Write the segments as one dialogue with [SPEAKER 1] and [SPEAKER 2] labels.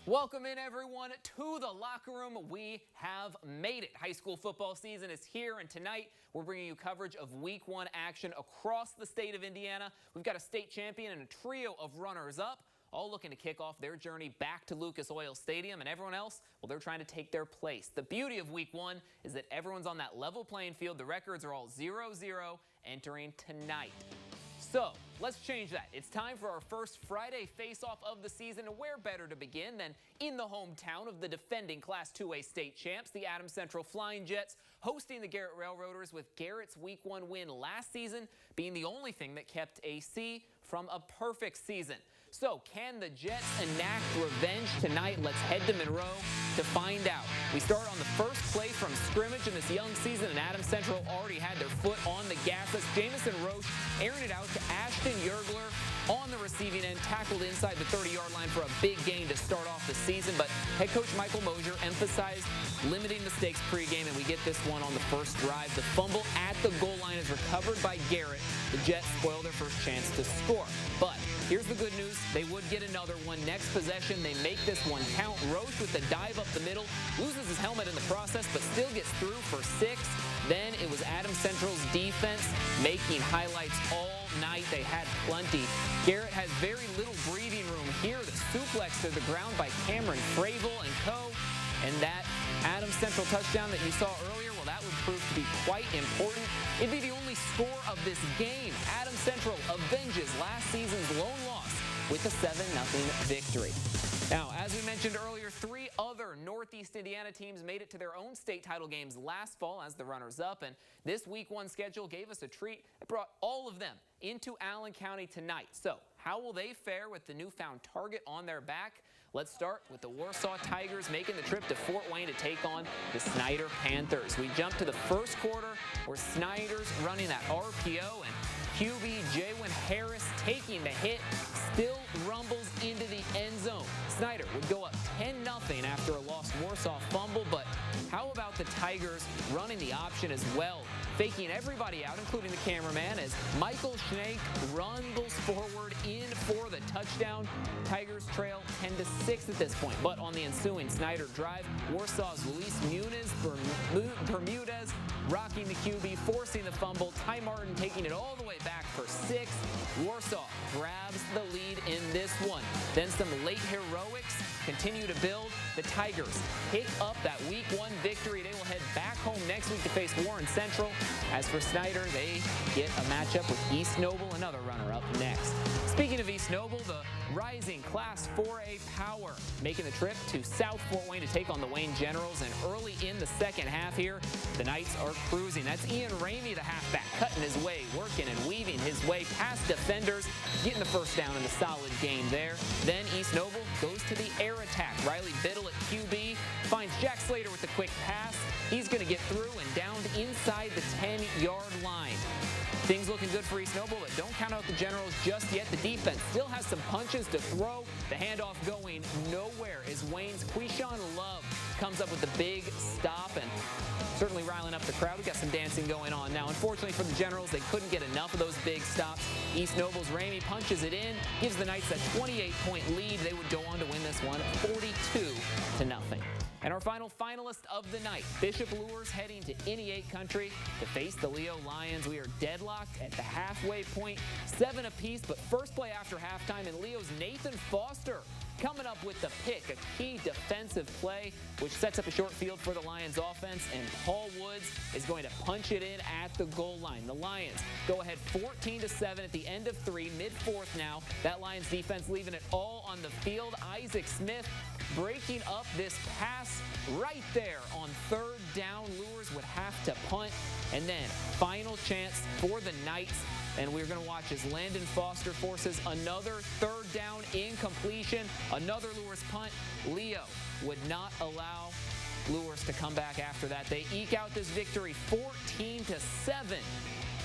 [SPEAKER 1] Welcome in, everyone, to the locker room. We have made it. High school football season is here, and tonight we're bringing you coverage of Week 1 action across the state of Indiana. We've got a state champion and a trio of runners-up, all looking to kick off their journey back to Lucas Oil Stadium, and everyone else, well, they're trying to take their place. The beauty of Week 1 is that everyone's on that level playing field. The records are all 0-0 entering tonight. So let's change that. It's time for our first Friday face-off of the season, and where better to begin than in the hometown of the defending Class 2A state champs, the Adams Central Flying Jets, hosting the Garrett Railroaders, with Garrett's Week 1 win last season being the only thing that kept AC from a perfect season. So can the Jets enact revenge tonight? Let's head to Monroe to find out. We start on the first play from scrimmage in this young season, and Adams Central already had their foot on the gas. That's Jamison Roche airing it out to Ashton Yergler on the receiving end, tackled inside the 30-yard line for a big gain to start off the season. But head coach Michael Mosier emphasized limiting mistakes pregame, and we get this one on the first drive. The fumble at the goal line is recovered by Garrett. The Jets spoil their first chance to score. But here's the good news. They would get another one next possession. They make this one count. Roche with the dive up the middle, loses his helmet in the process, but still gets through for 6. Then it was Adams Central's defense making highlights all night. They had plenty. Garrett has very little breathing room here. The suplex to the ground by Cameron Fravel and co. And that Adams Central touchdown that you saw earlier, well, that would prove to be quite important. It'd be the only score of this game. Adams Central avenges last season's lone loss with a 7-0 victory. Now, as we mentioned earlier, 3 other Northeast Indiana teams made it to their own state title games last fall as the runners-up, and this Week 1 schedule gave us a treat. It brought all of them into Allen County tonight. So how will they fare with the newfound target on their back? Let's start with the Warsaw Tigers making the trip to Fort Wayne to take on the Snyder Panthers. We jump to the first quarter where Snyder's running that RPO, and QB Jaywin Harris taking the hit, still rumbles into the end zone. Snyder would go up 10-0 after a lost Warsaw fumble, but how about the Tigers running the option as well, faking everybody out, including the cameraman, as Michael Schnake rumbles forward in for the touchdown. Tigers trail 10-6 at this point, but on the ensuing Snyder drive, Warsaw's Luis Bermudez rocking the QB, forcing the fumble. Ty Martin taking it all the way back for 6. Warsaw grabs the lead in this one. Then some late heroics continue to build. The Tigers pick up that Week 1 victory. They will head back home next week to face Warren Central. As for Snyder, they get a matchup with East Noble, another runner-up, next. Speaking of East Noble, the rising Class 4A power making the trip to South Fort Wayne to take on the Wayne Generals. And early in the second half here, the Knights are cruising. That's Ian Ramey, the halfback, cutting his way, working and weaving his way past defenders, getting the first down in the solid game there. Then East Noble goes to the air attack. Riley Biddle at QB finds Jack Slater with the quick pass. He's going to get through and downed inside the 10-yard line. Things looking good for East Noble, but don't count out the Generals just yet. The defense still has some punches to throw. The handoff going nowhere as Wayne's Quishon Love comes up with the big stop and certainly riling up the crowd. We got some dancing going on now. Unfortunately for the Generals, they couldn't get enough of those big stops. East Noble's Ramey punches it in, gives the Knights a 28-point lead. They would go on to win this one 42-0. And our final finalist of the night, Bishop Lures heading to Any 8 country to face the Leo Lions. We are deadlocked at the halfway point, 7 apiece, but first play after halftime, and Leo's Nathan Foster coming up with the pick, a key defensive play, which sets up a short field for the Lions offense, and Paul Woods is going to punch it in at the goal line. The Lions go ahead 14-7 at the end of 3, mid-4th now. That Lions defense leaving it all on the field. Isaac Smith breaking up this pass right there on 3rd down. Lures would have to punt, and then final chance for the Knights. And we're going to watch as Landon Foster forces another 3rd down incompletion, another Lures punt. Leo would not allow Lures to come back after that. They eke out this victory 14-7,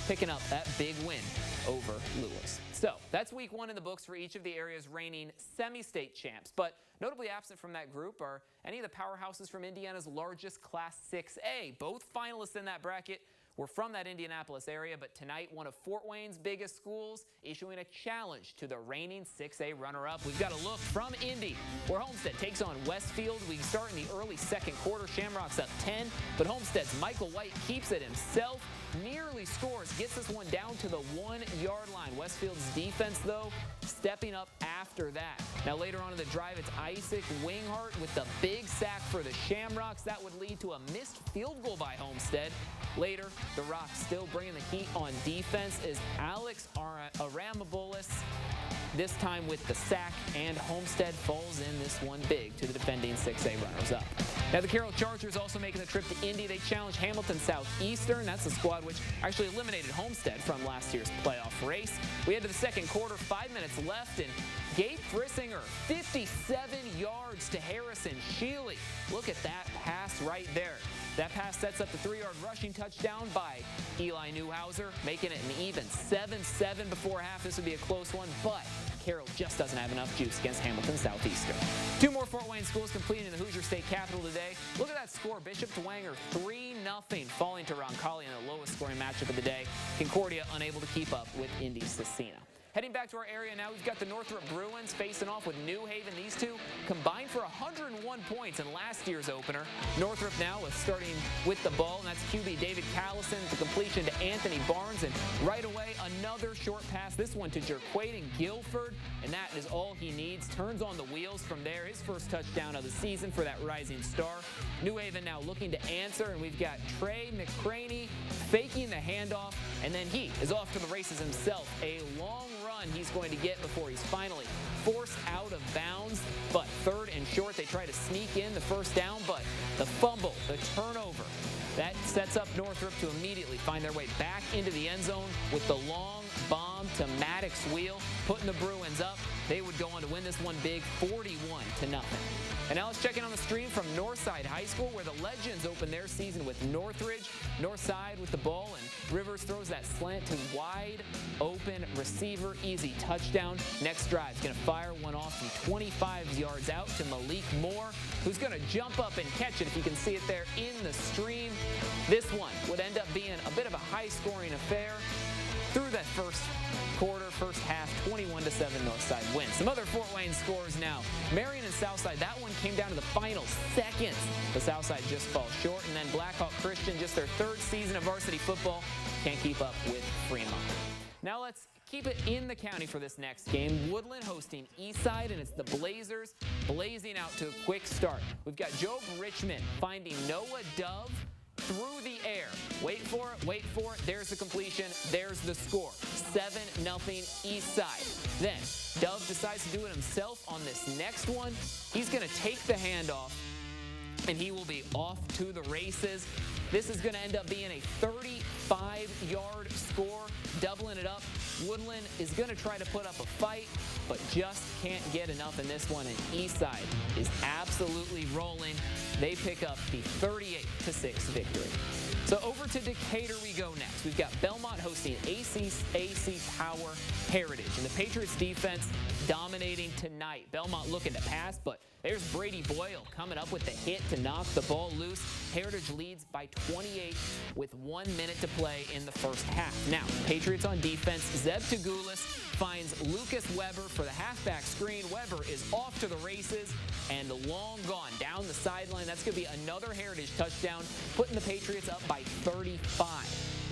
[SPEAKER 1] picking up that big win over Lewis. So that's Week 1 in the books for each of the area's reigning semi-state champs. But notably absent from that group are any of the powerhouses from Indiana's largest Class 6A. Both finalists in that bracket were from that Indianapolis area, but tonight one of Fort Wayne's biggest schools issuing a challenge to the reigning 6A runner-up. We've got a look from Indy, where Homestead takes on Westfield. We start in the early second quarter. Shamrocks up 10, but Homestead's Michael White keeps it himself, nearly scores, gets this one down to the 1-yard line. Westfield's defense, though, stepping up after that. Now later on in the drive, it's Isaac Winghart with the big sack for the Shamrocks. That would lead to a missed field goal by Homestead. Later, the Rocks still bringing the heat on defense is Alex Aramabolis, this time with the sack, and Homestead falls in this one big to the defending 6A runners-up. Now the Carroll Chargers also making the trip to Indy. They challenge Hamilton Southeastern. That's the squad which actually eliminated Homestead from last year's playoff race. We head to the second quarter, 5 minutes left, and Gabe Frissinger, 57 yards to Harrison Sheely. Look at that pass right there. That pass sets up the 3-yard rushing touchdown by Eli Newhouser, making it an even 7-7 before half. This would be a close one, but Carroll just doesn't have enough juice against Hamilton Southeastern. Two more Fort Wayne schools completing in the Hoosier State Capitol today. Look at that score. Bishop Dwenger 3-0, falling to Roncalli in the lowest scoring matchup of the day. Concordia unable to keep up with Indy Cecina. Heading back to our area now, we've got the Northrop Bruins facing off with New Haven. These two combined for 101 points in last year's opener. Northrop now is starting with the ball, and that's QB David Callison, the completion to Anthony Barnes, and right away another short pass, this one to Jerquaden Guilford, and that is all he needs. Turns on the wheels from there, his first touchdown of the season for that rising star. New Haven now looking to answer, and we've got Trey McCraney faking the handoff, and then he is off to the races himself. A long run he's going to get before he's finally forced out of bounds, but third and short, they try to sneak in the first down, but the fumble, the turnover, that sets up Northrop to immediately find their way back into the end zone with the long bomb to Maddox Wheel, putting the Bruins up. They would go on to win this one big, 41-0. And now let's check in on the stream from Northside High School, where the Legends open their season with Northridge. Northside with the ball, and Rivers throws that slant to wide open receiver. Easy touchdown. Next drive is going to fire one off from 25 yards out to Malik Moore, who's going to jump up and catch it, if you can see it there in the stream. This one would end up being a bit of a high-scoring affair. Through that first quarter, first half, 21-7 Northside wins. Some other Fort Wayne scores now. Marion and Southside, that one came down to the final seconds. The Southside just falls short, and then Blackhawk Christian, just their third season of varsity football, can't keep up with Fremont. Now let's keep it in the county for this next game. Woodland hosting Eastside, and it's the Blazers blazing out to a quick start. We've got Job Richmond finding Noah Dove through the air. Wait for it. There's the completion. There's the score. 7-0 Eastside. Then Dove decides to do it himself on this next one. He's going to take the handoff, and he will be off to the races. This is going to end up being a 35-yard score, doubling it up. Woodland is going to try to put up a fight, but just can't get enough in this one, and Eastside is absolutely rolling. They pick up the 38-6 victory. So over to Decatur we go next. We've got Belmont hosting AC Power Heritage, and the Patriots defense dominating tonight. Belmont looking to pass, but there's Brady Boyle coming up with the hit to knock the ball loose. Heritage leads by 28 with 1 minute to play in the first half. Now, Patriots on defense. Zeb Tagulis finds Lucas Weber for the halfback screen. Weber is off to the races and long gone down the sideline. That's going to be another Heritage touchdown, putting the Patriots up by 35.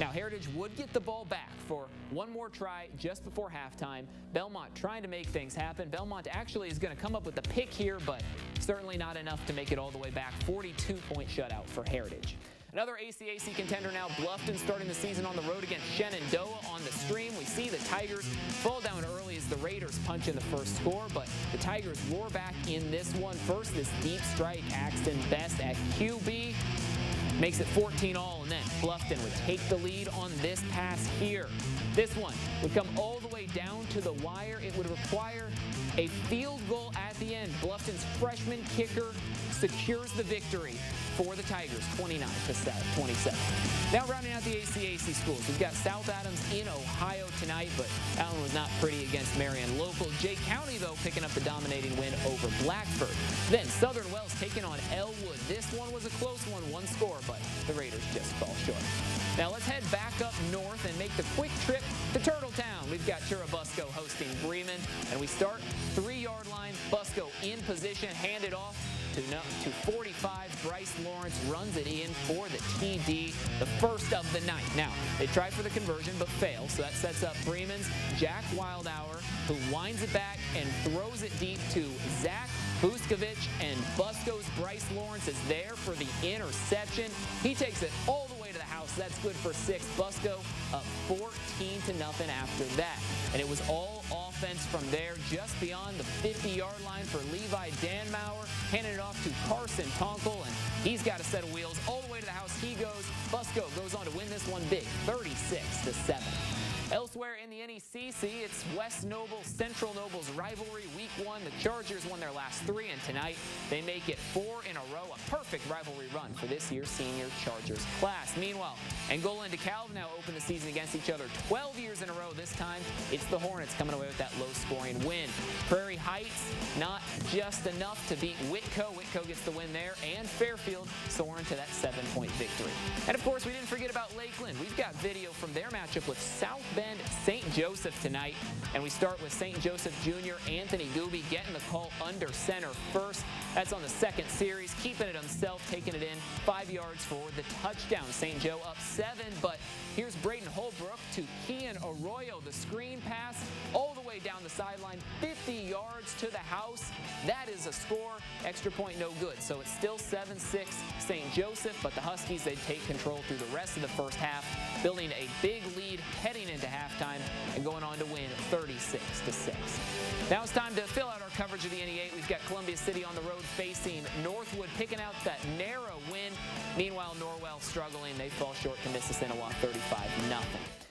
[SPEAKER 1] Now, Heritage would get the ball back for one more try just before halftime. Belmont trying to make things happen. Belmont actually is going to come up with a pick here, but certainly not enough to make it all the way back. 42-point shutout for Heritage. Another ACAC contender now, Bluffton, starting the season on the road against Shenandoah on the stream. We see the Tigers fall down early as the Raiders punch in the first score, but the Tigers roar back in this one. First, this deep strike, Axton Best at QB. Makes it 14-all, and then Bluffton would take the lead on this pass here. This one would come all the way down to the wire. It would require a field goal at the end. Bluffton's freshman kicker secures the victory for the Tigers, 29-27. Now rounding out the ACAC schools, we've got South Adams in Ohio tonight, but that one was not pretty against Marion local. Jay County, though, picking up the dominating win over Blackford. Then Southern Wells taking on Elwood. This one was a close one score, but the Raiders just fall short. Now let's head back up north and make the quick trip to Turtletown. We've got Churubusco hosting Bremen, and we start 3-yard line. Busco in position, handed off to 45. Bryce Lawrence runs it in for the TD, the first of the night. Now, they try for the conversion but fail, so that sets up Bremen's Jack Wildauer, who winds it back and throws it deep to Zach Buskovich, and Busco's Bryce Lawrence is there for the interception. He takes it all the way to the house. That's good for 6. Busco up 14-0 after that. And it was all offense from there, just beyond the 50-yard line for Levi Danmauer. Handed it off to Carson Tonkel, and he's got a set of wheels. All the way to the house he goes. Busco goes on to win this one big, 36-7. Elsewhere in the NECC, it's West Noble, Central Noble's rivalry. Week 1, the Chargers won their last 3, and tonight they make it 4 in a row. A perfect rivalry run for this year's senior Chargers class. Meanwhile, Angola and DeKalb now open the season against each other 12 years in a row. This time, it's the Hornets coming away with that low-scoring win. Prairie Heights, not just enough to beat Whitco. Whitco gets the win there, and Fairfield soaring to that 7-point victory. And, of course, we didn't forget about Lakeland. We've got video from their matchup with South Bend St. Joseph tonight, and we start with St. Joseph Jr. Anthony Gooby getting the call under center first. That's on the second series, keeping it himself, taking it in 5 yards for the touchdown. St. Joe up 7, but here's Braden Holbrook to Kian Arroyo. The screen pass all the way down the sideline, 50 yards to the house. That is a score. Extra point no good. So it's still 7-6 St. Joseph, but the Huskies, they take control through the rest of the first half, building a big lead heading into halftime and going on to win 36-6. Now it's time to fill out our coverage of the NE8. We've got Columbia City on the road facing Northwood, picking out that narrow win. Meanwhile, Norwell struggling. They fall short to Mississinawa 35-0.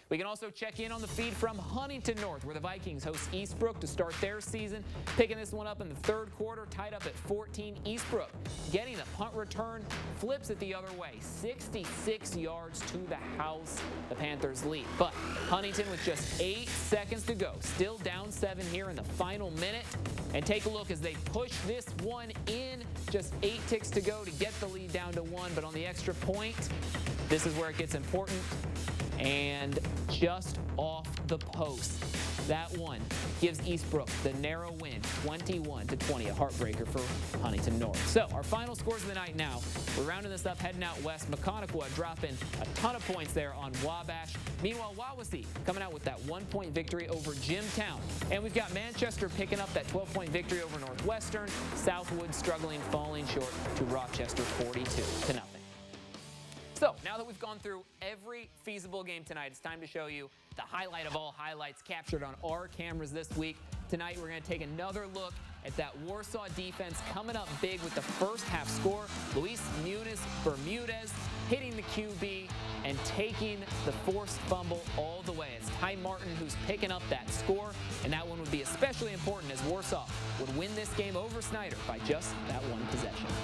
[SPEAKER 1] We can also check in on the feed from Huntington North, where the Vikings host Eastbrook to start their season. Picking this one up in the third quarter, tied up at 14. Eastbrook getting the punt return, flips it the other way. 66 yards to the house. The Panthers lead. But Huntington with just 8 seconds to go. Still down 7 here in the final minute. And take a look as they push this one in. Just 8 ticks to go to get the lead down to 1. But on the extra point, this is where it gets important. And just off the post, that one gives Eastbrook the narrow win, 21-20, a heartbreaker for Huntington North. So our final scores of the night now. We're rounding this up, heading out west. Maconaquah dropping a ton of points there on Wabash. Meanwhile, Wawasee coming out with that 1-point victory over Jimtown. And we've got Manchester picking up that 12-point victory over Northwestern. Southwood struggling, falling short to Rochester 42-0. So, now that we've gone through every feasible game tonight, it's time to show you the highlight of all highlights captured on our cameras this week. Tonight, we're going to take another look at that Warsaw defense coming up big with the first half score. Luis Muniz Bermudez hitting the QB and taking the forced fumble all the way. It's Ty Martin who's picking up that score, and that one would be especially important as Warsaw would win this game over Snyder by just that one possession.